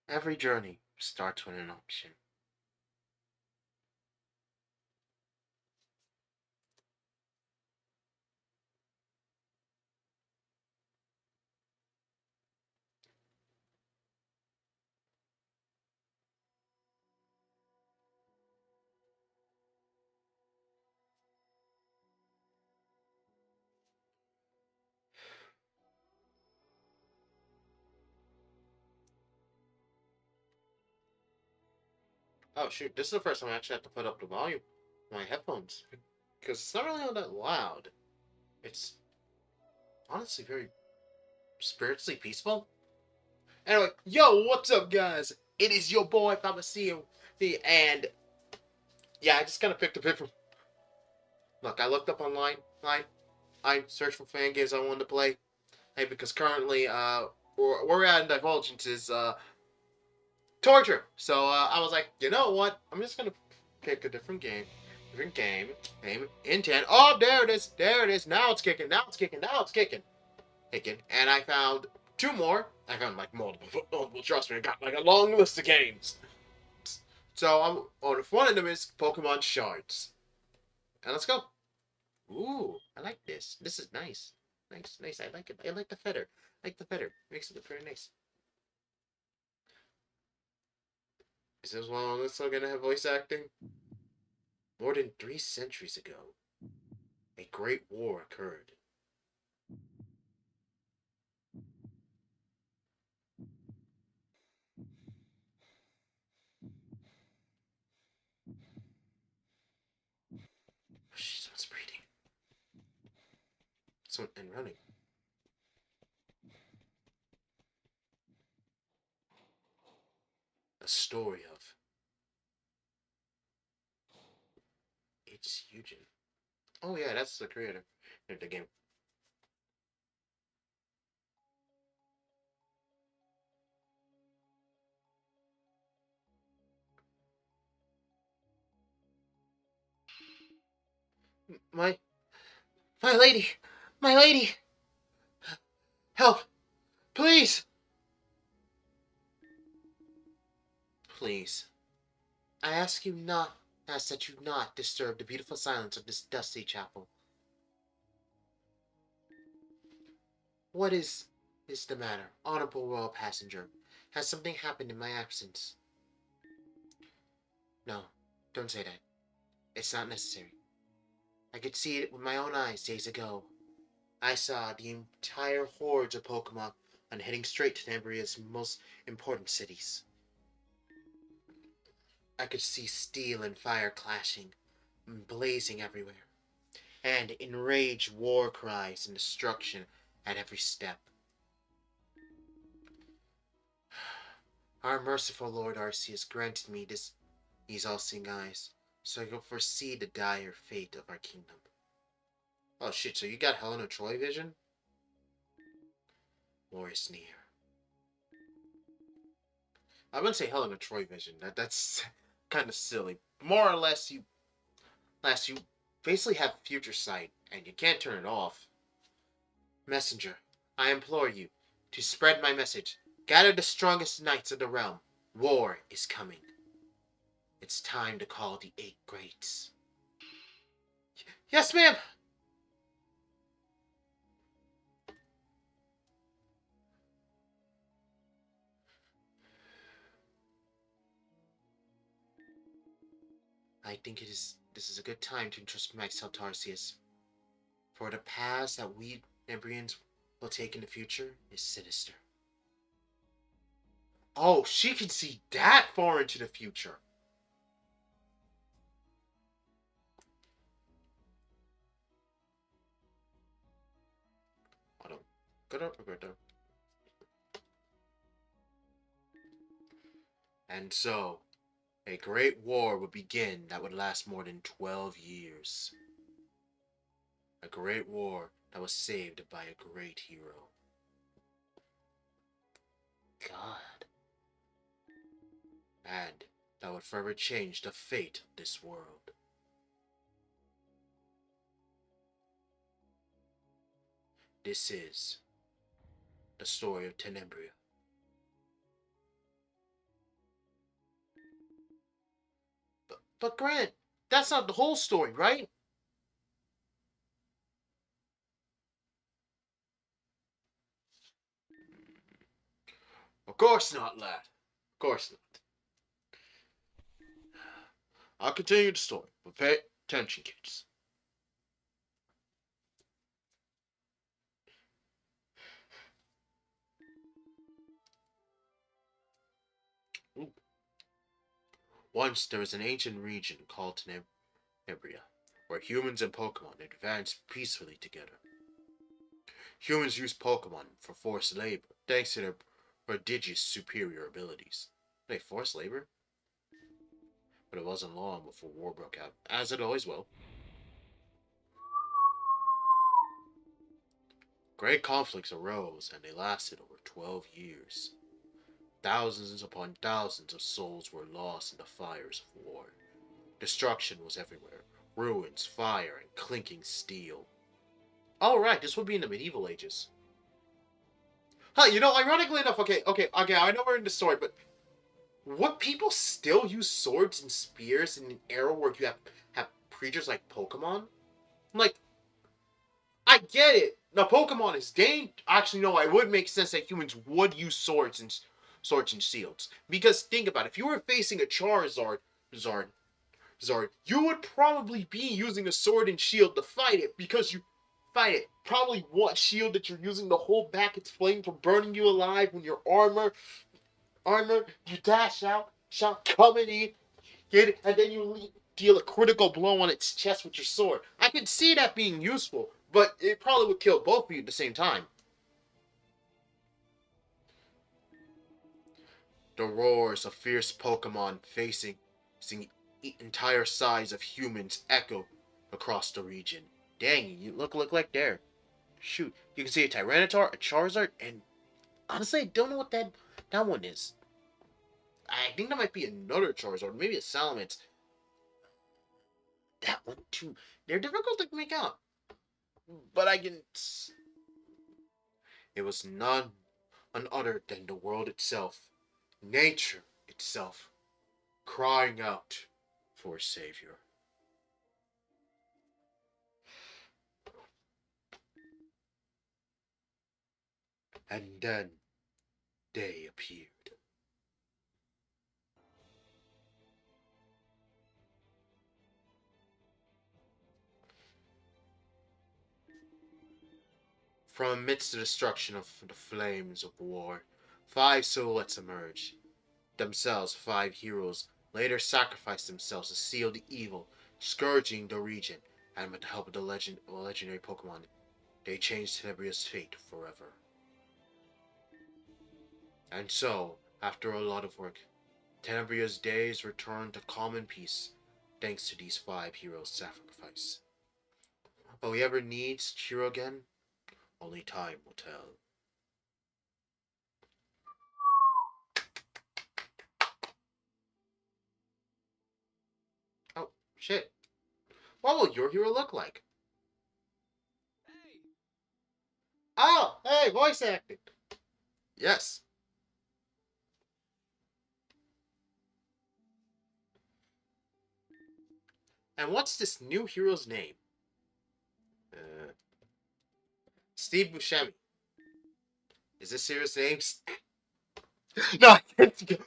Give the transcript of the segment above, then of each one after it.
Every journey starts with an option. Oh shoot, this is the first time I actually have to put up the volume on my headphones. Because it's not really all that loud. It's honestly very spiritually peaceful. Anyway, yo, what's up, guys? It is your boy, Papa CEO. And yeah, I just kind of picked a bit from. Look, I looked up online. I searched for fan games I wanted to play. Hey, because currently, where we're at in Divulgence is, torture. So, I was like, you know what? I'm just gonna pick a different game. Different game, intent. Oh, there it is. There it is. Now it's kicking. Now it's kicking. Now it's kicking. Kicking. And I found two more. I found like multiple. Trust me, I got like a long list of games. So, one of them is Pokemon Shards. And let's go. Ooh, I like this. This is nice. Nice, nice. I like it. I like the feather. I like the feather. Makes it look very nice. Is this one also gonna have voice acting? More than 3 centuries ago, a great war occurred. Oh, someone's breathing. Someone and running. A story of it's Eugen. Oh yeah, that's the creator of the game. My my lady, my lady, help, please, please. I ask that you not disturb the beautiful silence of this dusty chapel. What is the matter, honorable royal passenger? Has something happened in my absence? No, don't say that. It's not necessary. I could see it with my own eyes days ago. I saw the entire hordes of Pokemon and heading straight to Nambria's most important cities. I could see steel and fire clashing, blazing everywhere, and enraged war cries and destruction at every step. Our merciful Lord Arceus granted me these all-seeing eyes, so I could foresee the dire fate of our kingdom. Oh shit, so you got Helena Troy vision? War is near. I wouldn't say Helena Troy vision. That's kind of silly. More or less you basically have future sight, and you can't turn it off. Messenger, I implore you to spread my message. Gather the strongest knights of the realm. War is coming. It's time to call the Eight Greats. Yes, ma'am! I think this is a good time to entrust myself to Arceus. For the paths that we Embrians will take in the future is sinister. Oh, she can see that far into the future. Hold on. Good up, Roberto. And so, a great war would begin that would last more than 12 years. A great war that was saved by a great hero. God. And that would forever change the fate of this world. This is the story of Tenebria. But Grant, that's not the whole story, right? Of course not, lad. Of course not. I'll continue the story, but pay attention, kids. Ooh. Once there was an ancient region called Tenebria, where humans and Pokemon advanced peacefully together. Humans use Pokemon for forced labor, thanks to their prodigious superior abilities. They forced labor? But it wasn't long before war broke out, as it always will. Great conflicts arose, and they lasted over 12 years. Thousands upon thousands of souls were lost in the fires of war. Destruction was everywhere ruins, fire, and clinking steel. Oh, right, this would be in the medieval ages. Huh, ironically enough, okay, I know we're in the story, but would people still use swords and spears in an era where you have creatures like Pokemon? Like, I get it. Now, Pokemon is dangerous. Actually, no, it would make sense that humans would use swords and shields. Because think about it, if you were facing a Zard, you would probably be using a sword and shield to fight it because you fight it. Probably what shield that you're using to hold back its flame from burning you alive when your armor, you dash out, shot coming in, get it, and then you deal a critical blow on its chest with your sword. I could see that being useful, but it probably would kill both of you at the same time. The roars of fierce Pokemon facing entire size of humans echo across the region. Dang, you look like there. Shoot, you can see a Tyranitar, a Charizard, and honestly, I don't know what that one is. I think that might be another Charizard, maybe a Salamence. That one too. They're difficult to make out, but I can. It was none other than the world itself, nature itself, crying out for a savior. And then they appeared. From amidst the destruction of the flames of war, 5 silhouettes emerged. Themselves 5 heroes later sacrificed themselves to seal the evil, scourging the region, and with the help of the legendary Pokemon, they changed Tenebria's fate forever. And so, after a lot of work, Tenebria's days returned to calm and peace, thanks to these 5 heroes' sacrifice. Will he ever needs Chiro again? Only time will tell. Oh, shit. What will your hero look like? Oh, hey, voice acting. Yes. And what's this new hero's name? Uh, Steve Buscemi. Is this serious name? No, I can't think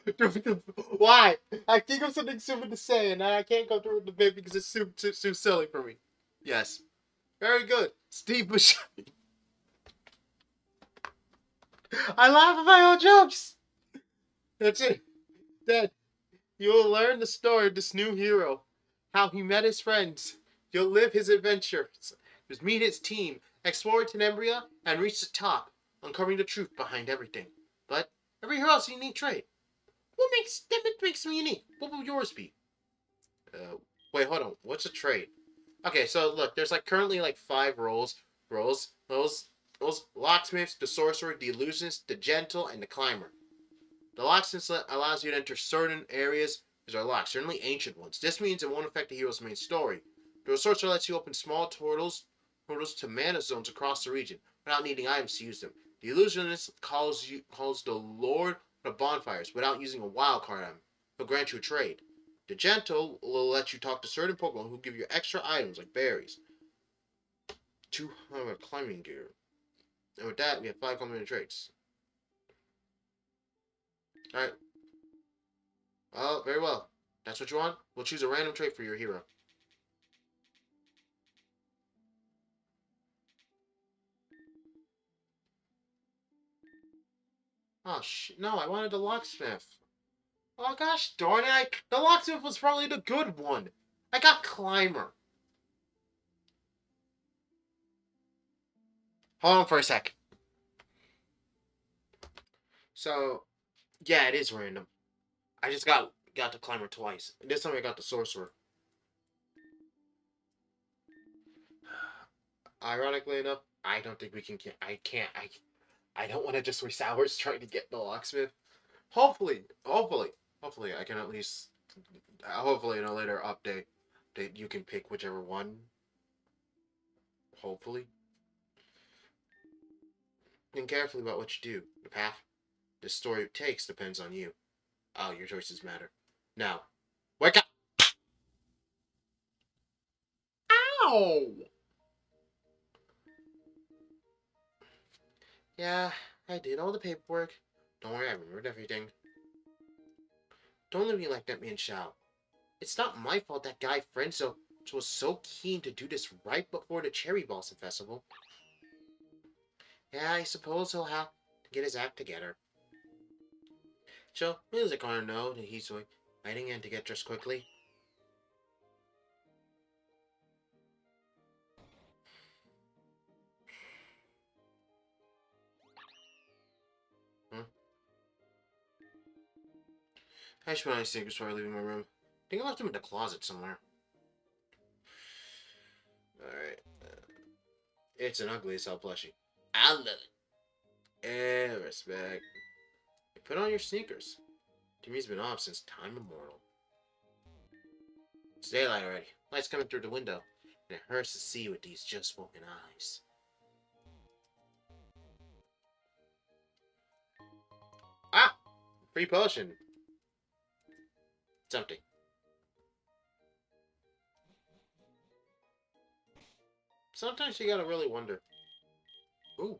of why. I think of something stupid to say, and I can't go through with the bit because it's too silly for me. Yes. Very good. Steve Buscemi. I laugh at my own jokes. That's it. Then you will learn the story of this new hero, how he met his friends. You'll live his adventures, just meet his team, explore Tenembria, and reach the top, uncovering the truth behind everything. But every hero has a unique trait. What makes them unique? What will yours be? Uh, wait, hold on. What's a trait? Okay, so look, there's currently 5 roles. Those locksmiths, the sorcerer, the illusionist, the gentle, and the climber. The locksmith allows you to enter certain areas which are locked, certainly ancient ones. This means it won't affect the hero's main story. The sorcerer lets you open small portals to mana zones across the region without needing items to use them. The illusionist calls the Lord of Bonfires without using a wild card item. He'll grant you a trade. The gentle will let you talk to certain Pokemon who give you extra items like berries. 200 climbing gear. And with that, we have 5 common traits. Alright. Oh, very well. That's what you want? We'll choose a random trait for your hero. Oh, no, I wanted the locksmith. Oh, gosh darn it. The locksmith was probably the good one. I got climber. Hold on for a sec. So, yeah, it is random. I just got the climber twice. This time I got the sorcerer. Ironically enough, I don't think we can get. I don't want to just waste hours trying to get the locksmith. Hopefully, I can at least. Hopefully, in a later update, that you can pick whichever one. Hopefully, think carefully about what you do. The path the story takes depends on you. Oh, your choices matter. Now, wake up! Ow! Yeah, I did all the paperwork. Don't worry, I remembered everything. Don't leave me like that, man, Shao. It's not my fault that guy Frenzo was so keen to do this right before the Cherry Blossom Festival. Yeah, I suppose he'll have to get his act together. So, who's it gonna know that he's waiting in to get dressed quickly? Hmm? I should put on my sneakers before I leave my room. I think I left them in the closet somewhere. Alright. It's an ugly as hell plushie. I love it. Respect. Put on your sneakers. Timmy's been off since time immemorial. It's daylight already. Light's coming through the window, and it hurts to see with these just woken eyes. Ah! Free potion. It's empty. Sometimes you gotta really wonder. Ooh.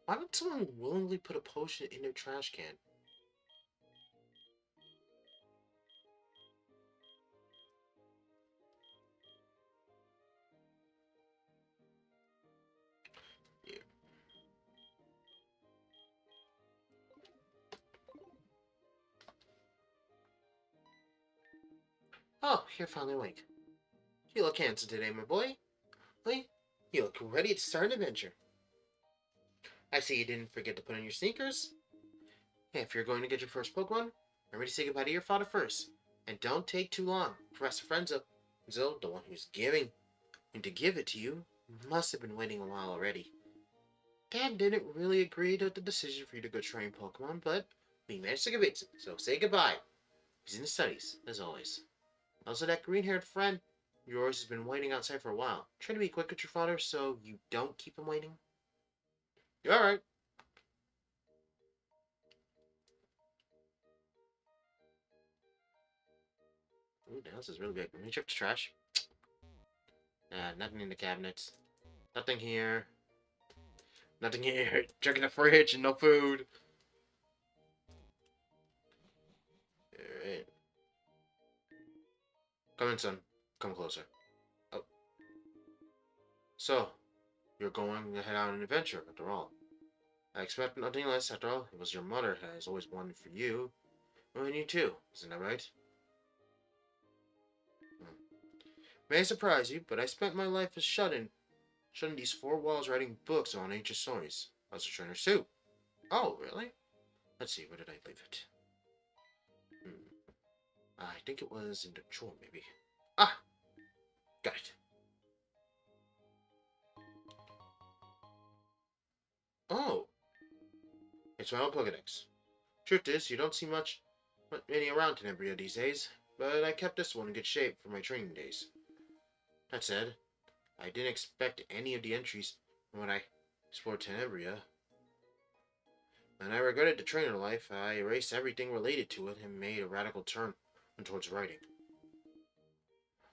Why would someone willingly put a potion in their trash can? Yeah. Oh, you're finally awake. You look handsome today, my boy. Wait, you look ready to start an adventure. I see you didn't forget to put on your sneakers. If you're going to get your first Pokemon, remember to say goodbye to your father first. And don't take too long. Professor Frenzo, the one who's giving, and to give it to you, must have been waiting a while already. Dad didn't really agree to the decision for you to go train Pokemon, but we managed to convince him, so say goodbye. He's in the studies, as always. Also, that green-haired friend yours has been waiting outside for a while. Try to be quick with your father so you don't keep him waiting. Alright. Ooh, the house is really big. Let me check the trash. Nothing in the cabinets. Nothing here. Nothing here. Checking the fridge and no food. Alright. Come in, son. Come closer. Oh. So, you're going to head out on an adventure, after all. I expect nothing less, after all. It was your mother has always wanted for you. And you too. Isn't that right? Hmm. May I surprise you, but I spent my life as shut in these four walls writing books on ancient stories. I was a trainer too. Oh, really? Let's see, where did I leave it? Hmm. I think it was in the drawer, maybe. Ah! Got it. Oh! It's my own Pokedex. Truth is, you don't see many around Tenebria these days, but I kept this one in good shape for my training days. That said, I didn't expect any of the entries when I explored Tenebria. When I regretted the trainer life, I erased everything related to it and made a radical turn towards writing.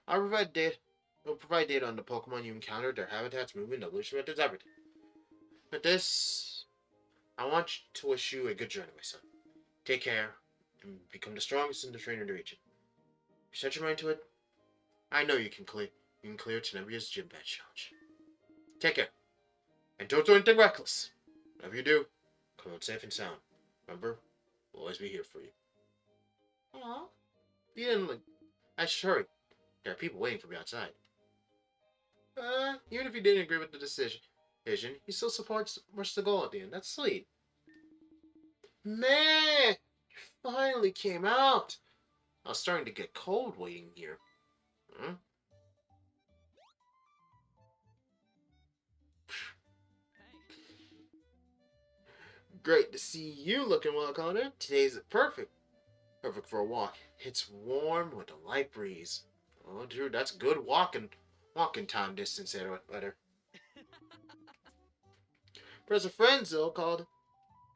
I'll provide data. We'll provide data on the Pokemon you encountered, their habitats, movement, evolution methods, everything. But this, I want to wish you a good journey, my son. Take care and become the strongest in the trainer in the region. You set your mind to it. I know you can clear. You can clear Tenebria's gym badge challenge. Take care, and don't do anything reckless. Whatever you do, come out safe and sound. Remember, we'll always be here for you. Aww. You didn't like. I should hurry. There are people waiting for me outside. Even if you didn't agree with the decision, he still supports the goal at the end. That's sweet. Man, you finally came out. I was starting to get cold waiting here. Hmm? Great to see you looking well, Conrad. Today's perfect for a walk. It's warm with a light breeze. Oh, dude, that's good walking time distance there, better. Professor Frenzel called,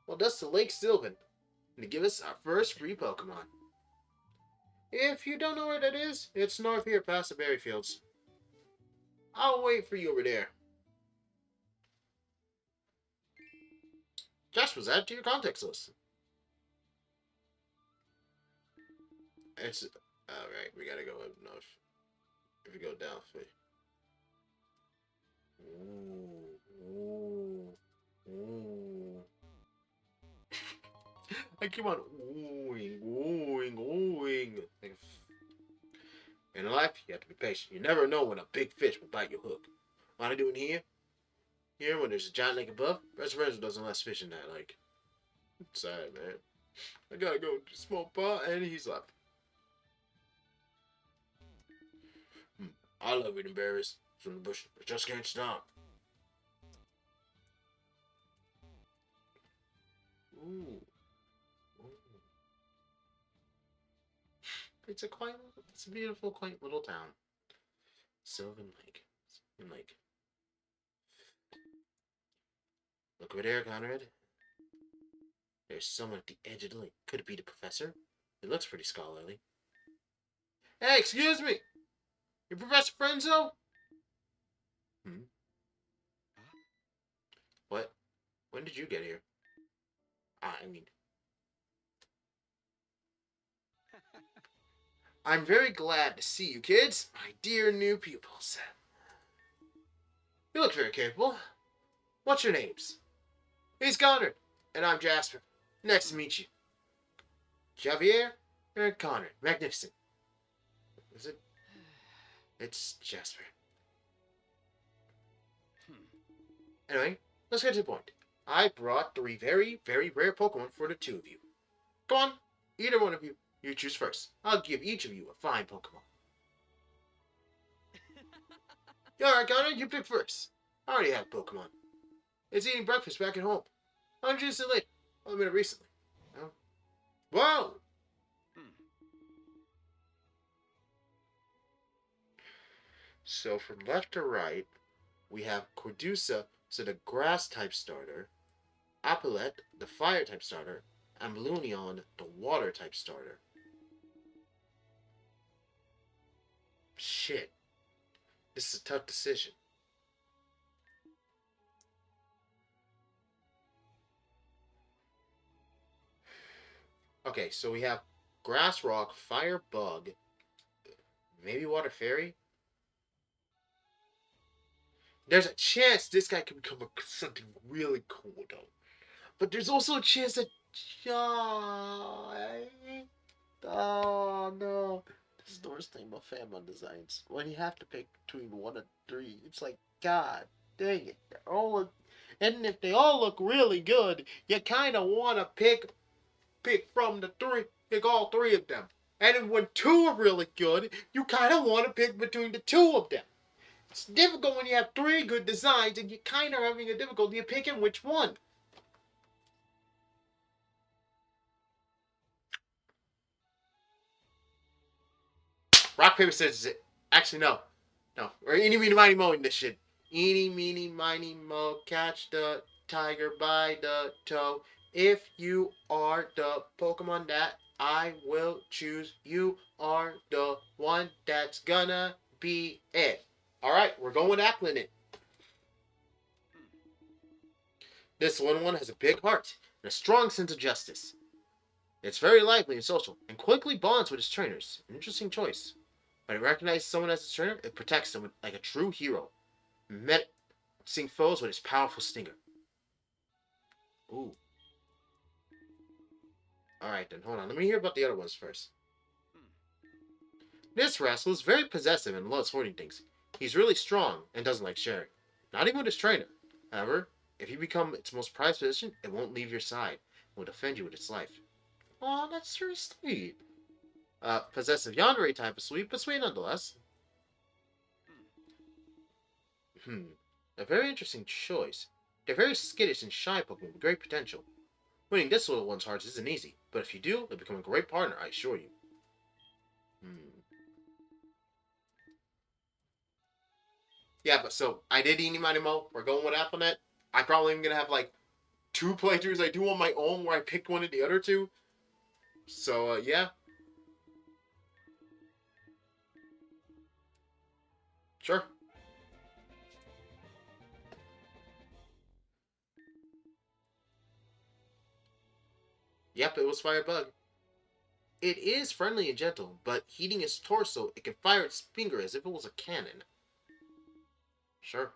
well, that's the Lake Sylvan, to give us our first free Pokemon. If you don't know where that is, it's north here past the berry fields. I'll wait for you over there. Josh was added to your contacts list. It's alright, we gotta go up north. If we go down, ooh. I keep on oohing. In life, you have to be patient. You never know when a big fish will bite your hook. What I'm doing here, when there's a giant lake above, Resurrection doesn't let fish in that lake. It's sad, man. I gotta go to the small pot, and he's left. I love eating berries from the bush. I just can't stop. Ooh. It's a beautiful, quaint little town. Sylvan Lake. Look over there, Conrad. There's someone at the edge of the lake. Could it be the professor? It looks pretty scholarly. Hey, excuse me! You Professor Frenzo? Hmm? What? When did you get here? I'm very glad to see you kids, my dear new pupils. You look very capable. What's your names? He's Conrad, and I'm Jasper. Nice to meet you. Javier and Conrad. Magnificent. Is it? It's Jasper. Anyway, let's get to the point. I brought 3 very, very rare Pokemon for the 2 of you. Go on, either one of you. You choose first. I'll give each of you a fine Pokemon. Alright, Conrad, you pick first. I already have Pokemon. It's eating breakfast back at home. I'll introduce it later. I met it recently. Oh. Whoa! So from left to right, we have Cordusa, so the grass type starter, Apolette, the fire type starter, and Blunion, the water type starter. Shit. This is a tough decision. Okay, so we have Grass Rock, Fire Bug, maybe Water Fairy. There's a chance this guy can become something really cool, though. But there's also a chance that... Oh, no. This is the worst thing about Famon designs. When you have to pick between 1 and 3, it's like, God dang it. They're all look... And if they all look really good, you kind of want to pick from the 3. Pick all 3 of them. And then when 2 are really good, you kind of want to pick between the 2 of them. It's difficult when you have 3 good designs and you're kind of having a difficulty picking which one. Rock, paper, scissors. Actually, no. Or eeny, meeny, miny, mo in this shit. Eeny, meeny, miny, mo. Catch the tiger by the toe. If you are the Pokemon that I will choose, you are the one that's gonna be it. Alright, we're going with Applin. This one has a big heart and a strong sense of justice. It's very lively and social, and quickly bonds with its trainers. An interesting choice. When it recognizes someone as its trainer, it protects them like a true hero. Menacing foes with its powerful stinger. Ooh. Alright then, hold on. Let me hear about the other ones first. This rascal is very possessive and loves hoarding things. He's really strong and doesn't like sharing. Not even with his trainer. However, if you become its most prized possession, it won't leave your side and will defend you with its life. Aw, that's very sweet. Possessive Yandere type of sweet, but sweet nonetheless. A very interesting choice. They're very skittish and shy Pokemon with great potential. Winning this little one's hearts isn't easy, but if you do, they'll become a great partner, I assure you. Yeah, but so, I did Eeny Miny Mo. We're going with Applenet. I probably am going to have like 2 playthroughs I do on my own where I pick one of the other 2. So, yeah. Sure. Yep, it was Firebug. It is friendly and gentle, but heating its torso, it can fire its finger as if it was a cannon. Sure.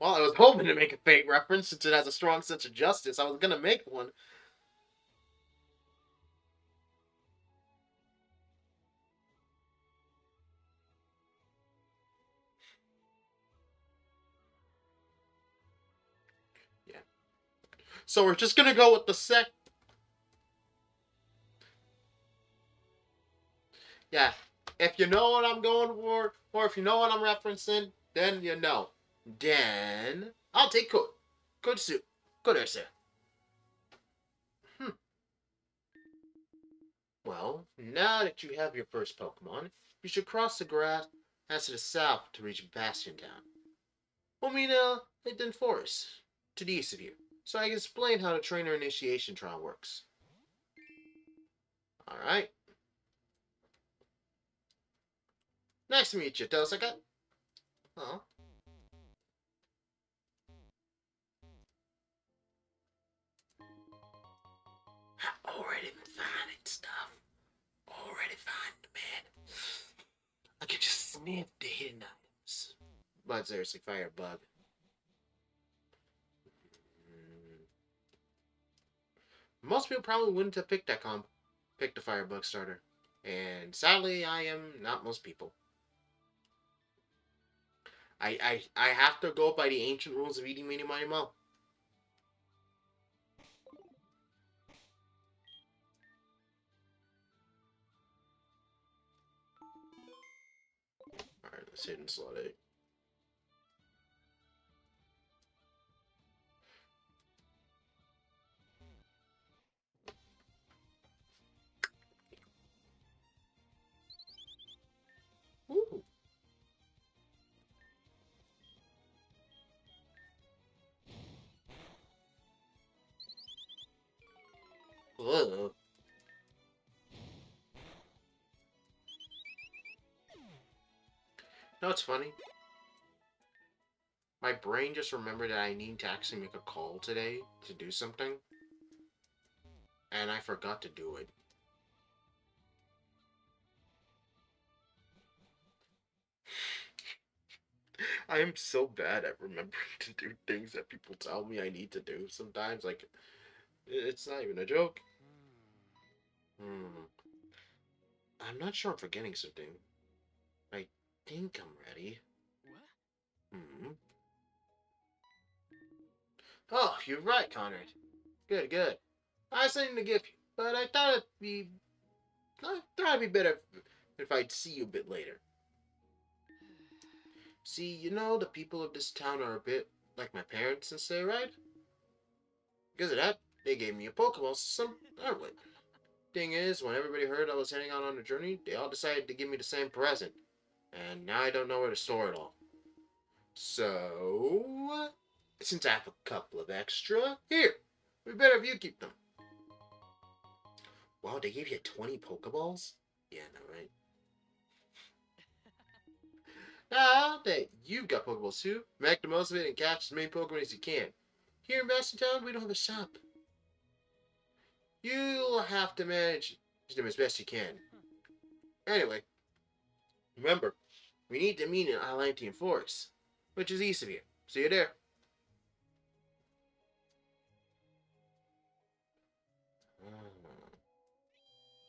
Well, I was hoping to make a fate reference since it has a strong sense of justice. I was gonna make one. Yeah. So we're just gonna go with the sec. Yeah. If you know what I'm going for, or if you know what I'm referencing, then you know. Then I'll take Code. Good suit. Good answer. Hmm. Well, now that you have your first Pokemon, you should cross the grass to the south to reach Bastion Town. Omina Linton Forest, to the east of you, so I can explain how the trainer initiation trial works. Alright. Nice to meet you, Tosaka. Oh. Already finding stuff. Already finding man. I can just sniff the hidden items. But seriously, Firebug. Most people probably wouldn't have picked that comp. Picked the Firebug starter. And sadly, I am not most people. I have to go by the ancient rules of eating meeny miny mo. Alright, let's hit in slot 8. Ooh. Ugh. No, it's funny. My brain just remembered that I need to actually make a call today to do something. And I forgot to do it. I am so bad at remembering to do things that people tell me I need to do sometimes. Like, it's not even a joke. Hmm. I'm not sure I'm forgetting something. I think I'm ready. Hmm. Oh, you're right, Conrad. Good, good. I have something to give you, but I thought it'd be better if I'd see you a bit later. See, you know, the people of this town are a bit like my parents and say, right? Because of that, they gave me a Pokeball system. Alright. Thing is, when everybody heard I was heading out on a journey, they all decided to give me the same present. And now I don't know where to store it all. So, since I have a couple of extra, here, we better have you keep them. Wow, they gave you 20 Pokeballs? Yeah, no, right? Now that you've got Pokeballs too, make the most of it and catch as many Pokemon as you can. Here in Town, we don't have a shop. You'll have to manage them as best you can. Anyway, remember, we need to meet in Atlantean Forest, which is east of here. See you there.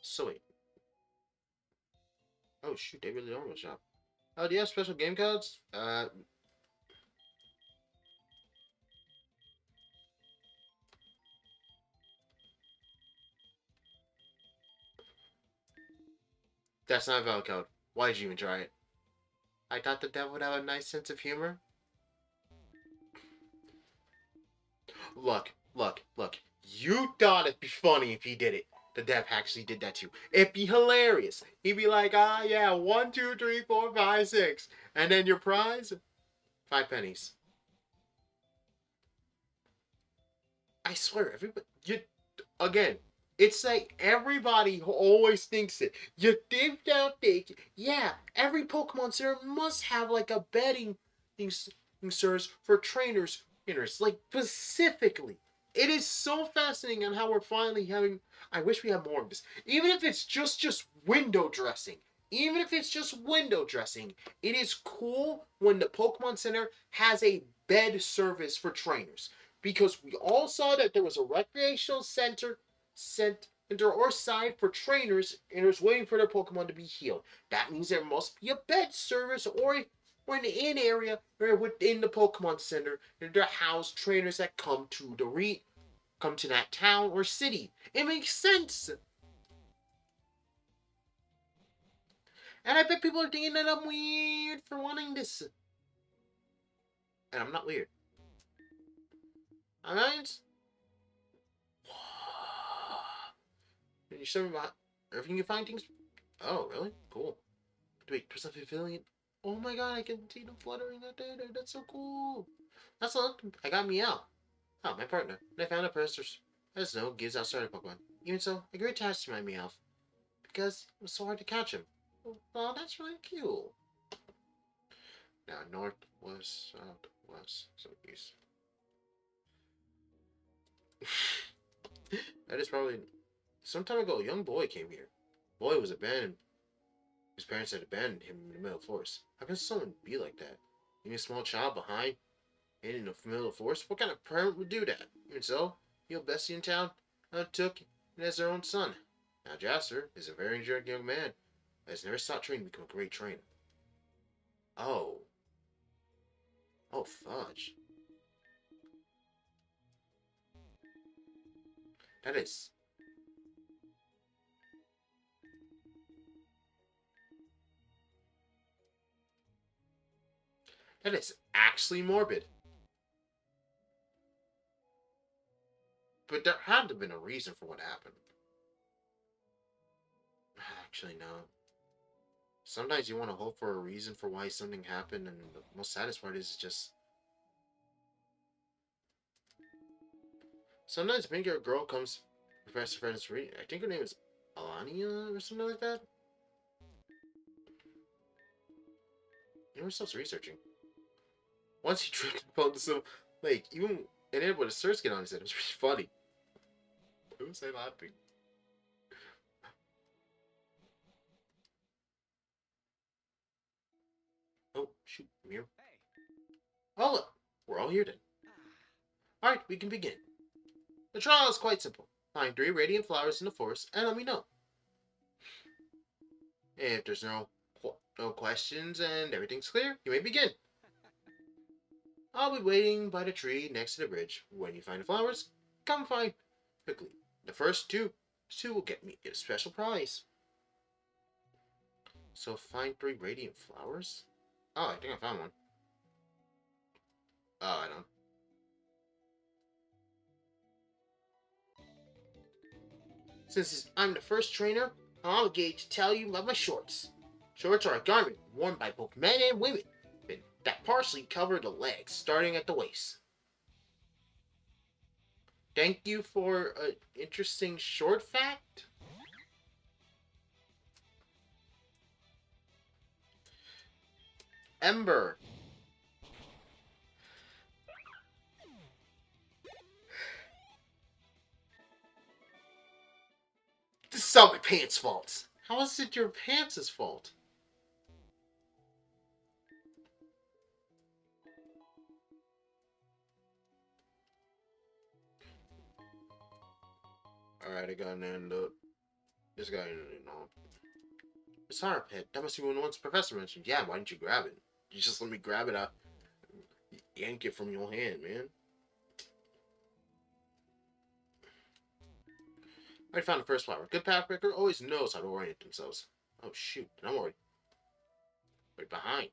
So wait. Oh shoot, they really don't have a shop. Oh, do you have special game codes? That's not a valid code. Why did you even try it? I thought the devil would have a nice sense of humor. Look. You thought it'd be funny if he did it. The dev actually did that too. It'd be hilarious. He'd be like, yeah, 1, 2, 3, 4, 5, 6. And then your prize? 5 pennies. I swear, everybody, again, it's like everybody always thinks it. You don't think, yeah, every Pokemon Center must have like a betting service for trainers. Like specifically. It is so fascinating on how we're finally having. I wish we had more of this. Even if it's just window dressing. Even if it's just window dressing, it is cool when the Pokemon Center has a bed service for trainers. Because we all saw that there was a recreational center or side for trainers waiting for their Pokemon to be healed. That means there must be a bed service or an in area within the Pokemon Center to house trainers that come to that town or city. It makes sense. And I bet people are thinking that I'm weird for wanting this. And I'm not weird. Alright? And you're talking about everything you find things. Oh, really? Cool. Wait, there's a pavilion. Oh my god, I can see them fluttering out there. That's so cool. That's look. I got Meow. Oh, my partner. And I found a person that Snow gives out starter Pokemon. Even so, I grew attached to my Meowth because it was so hard to catch him. Oh, that's really cute. Now, north, west, south, west, southeast. That is probably some time ago. A young boy came here. Boy was abandoned. His parents had abandoned him in the middle of the forest. How can someone be like that? Leaving a small child behind in the middle of the forest? What kind of parent would do that? Even so, the old bestie in town took him as their own son. Now, Jasper is a very enduring young man that has never stopped training to become a great trainer. Oh. Oh, fudge. That is. That is actually morbid. But there had to have been a reason for what happened. Actually, no. Sometimes you want to hope for a reason for why something happened, and the most saddest part is just. Sometimes maybe a girl comes, Professor Friends reading. I think her name is Alania or something like that. You know, herself researching. Once he tripped and fell into some lake, even and ended with a surf skin on his head. It was really funny. Who was I laughing? Oh, shoot, Mew. Oh, look, we're all here then. Alright, we can begin. The trial is quite simple. Find 3 radiant flowers in the forest and let me know. If there's no questions and everything's clear, you may begin. I'll be waiting by the tree next to the bridge. When you find the flowers, come find quickly. The first two will get me a special prize. So find 3 radiant flowers? Oh, I think I found one. Oh, I don't. Since I'm the first trainer, I'm obligated to tell you about my shorts. Shorts are a garment worn by both men and women that partially cover the legs, starting at the waist. Thank you for an interesting short fact. Ember. This is all my pants' fault. How is it your pants' fault? Alright, I got an end up. This guy, It's our pet. That must be one of the ones the professor mentioned. Yeah, why didn't you grab it? You just let me grab it out. Yank it from your hand, man. I found the first flower. Good pathbreaker always knows how to orient themselves. Oh shoot, I'm already right behind.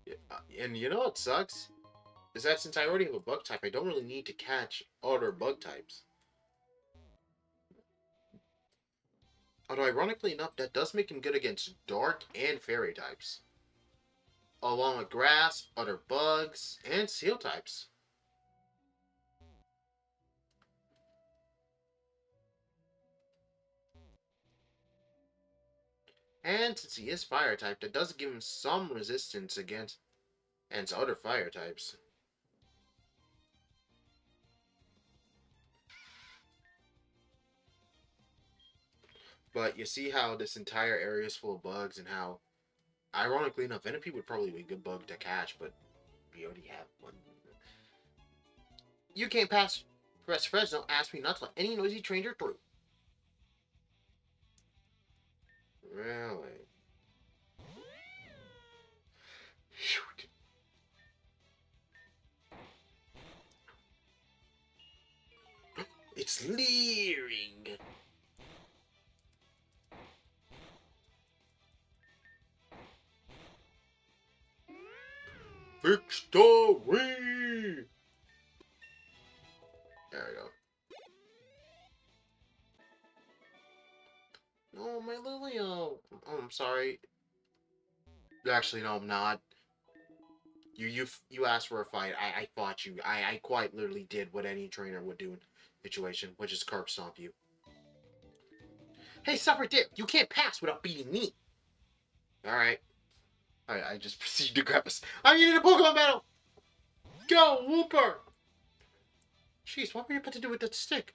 Yeah, and you know what sucks? Is that since I already have a bug type, I don't really need to catch other bug types. Although ironically enough, that does make him good against dark and fairy types. Along with grass, other bugs, and seal types. And since he is fire type, that does give him some resistance against and other fire types. But you see how this entire area is full of bugs and how, ironically enough, Venipede would probably be a good bug to catch, but we already have one. You can't pass. Professor Fresno asked me not to let any noisy stranger through. Really? Shoot. It's leering. Victory! There we go. Oh, my Lily. Oh, I'm sorry. Actually, no, I'm not. You asked for a fight. I fought you. I quite literally did what any trainer would do in a situation, which is curb stomp you. Hey, stop right there! You can't pass without beating me. All right. I just proceeded to grab us. I needed a Pokemon battle. Go, Wooper! Jeez, what were you about to do with that stick?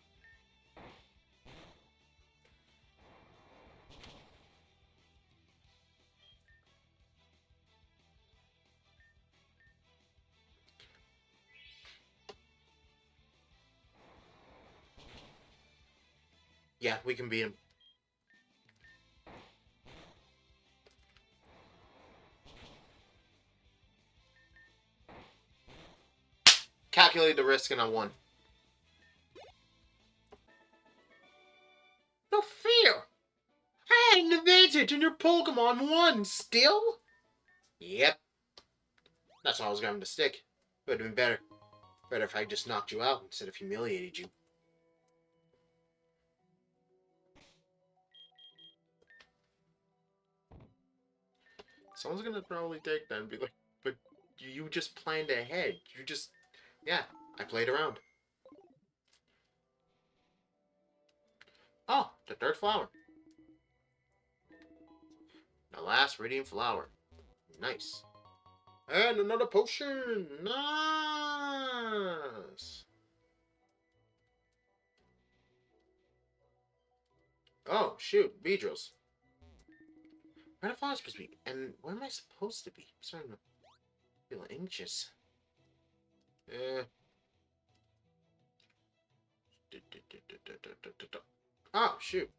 Yeah, we can beat him. Calculate the risk and I won. No fear! I had an advantage and your Pokemon won still? Yep. That's why I was grabbing the stick. Would have been better. Better if I just knocked you out instead of humiliated you. Someone's gonna probably take that and be like, but you just planned ahead. You just... Yeah, I played around. Oh, the third flower. The last radiant flower. Nice. And another potion! Nice! Oh, shoot, Beedrills. Where am I supposed to be? And where am I supposed to be? I'm starting to feel anxious. Oh, shoot.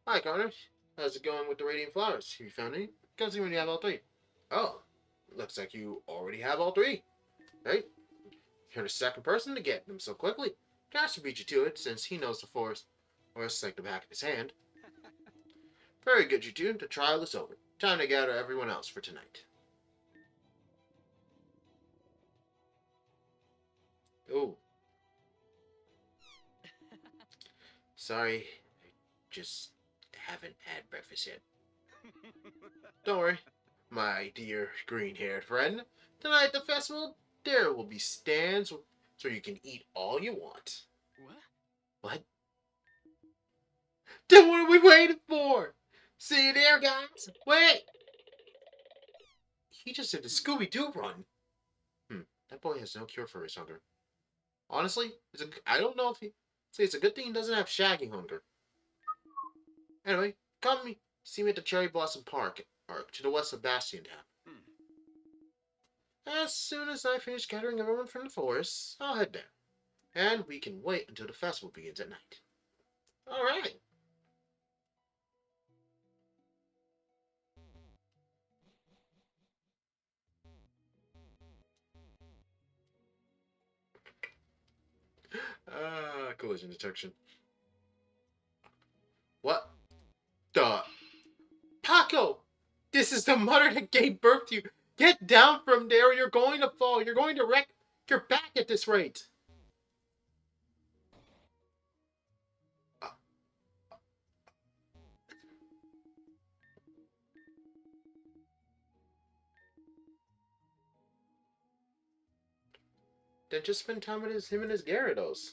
Hi, Connor. How's it going with the Radiant Flowers? Have you found any? Can't see when you have all three. Oh, looks like you already have all three. Right? You're the second person to get them so quickly. Caster beat you to it since he knows the forest like the back of his hand. Very good, you two. The trial is over. Time to gather everyone else for tonight. Oh, sorry. I just haven't had breakfast yet. Don't worry, my dear green-haired friend. Tonight at the festival, there will be stands so you can eat all you want. What? What? Then what are we waiting for? See you there, guys. Wait! He just did the Scooby-Doo run. That boy has no cure for his hunger. Honestly, I don't know if he... Say it's a good thing he doesn't have shaggy hunger. Anyway, see me at the Cherry Blossom Park, or to the west of Bastion Town. As soon as I finish gathering everyone from the forest, I'll head there. And we can wait until the festival begins at night. Alright. Collision detection. What? The... Paco! This is the mother that gave birth to you. Get down from there or you're going to fall. You're going to wreck your back at this rate. Then just spend time with him and his Gyarados.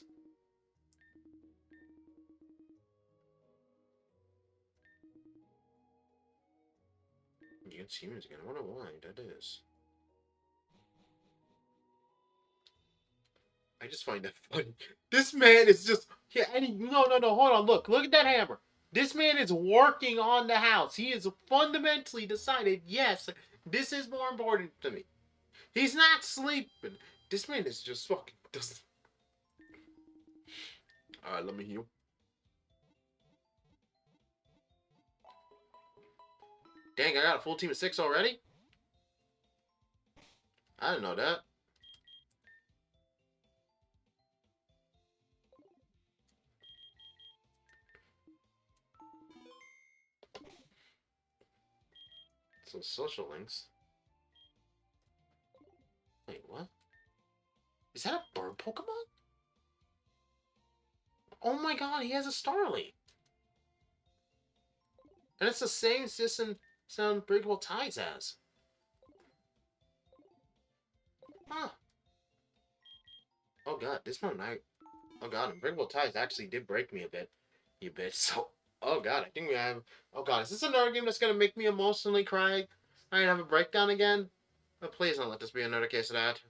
Against humans again. I wonder why that is. I just find that funny. This man is just no, hold on, look at that hammer. This man is working on the house. He has fundamentally decided, yes, this is more important to me. He's not sleeping. This man is just fucking doesn't. Alright, let me heal. Dang, I got a full team of 6 already? I didn't know that. So social links. Wait, what? Is that a bird Pokemon? Oh my god, he has a Starly. And it's the same system Unbreakable Ties has. Huh. Oh god, this one oh god, Unbreakable Ties actually did break me a bit. So oh god, I think we have oh god, is this another game that's gonna make me emotionally cry? I have a breakdown again? Oh, please don't let this be another case of that.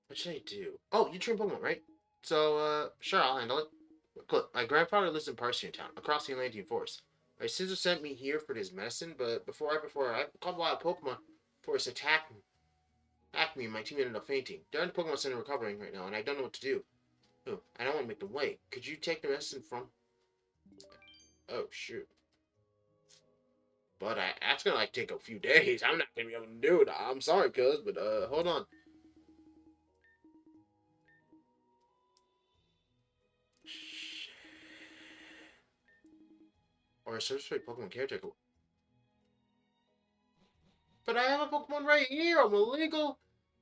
What should I do? Oh, you train Pokemon, right? So, sure, I'll handle it. Look, my grandfather lives in Parsian Town, across the Atlantean Forest. My sister sent me here for this medicine, but before I caught a lot of Pokemon Forest attacked me, and my team ended up fainting. They're in the Pokemon Center recovering right now, and I don't know what to do. Oh, I don't want to make them wait. Could you take the medicine from... Oh, shoot. But that's gonna, like, take a few days. I'm not gonna be able to do it. I'm sorry, cuz, but, hold on. Or a search for a Pokemon caretaker. But I have a Pokemon right here.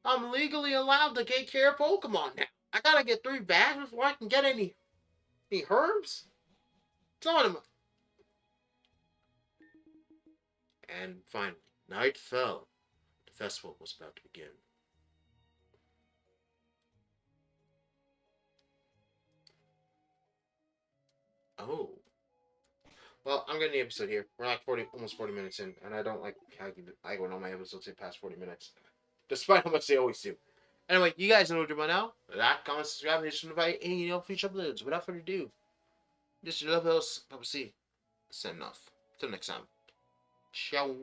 I'm legally allowed to take care of Pokemon now. I gotta get 3 bags before I can get any herbs. It's on him. And finally, night fell. The festival was about to begin. Oh. Well, I'm getting the episode here. We're like almost 40 minutes in, and I don't like when all my episodes say past 40 minutes, despite how much they always do. Anyway, you guys know what to do by now. Like, comment, subscribe, and just invite any future uploads. Without further ado, this is your love host, Papa C. Signing off. Till next time. Ciao.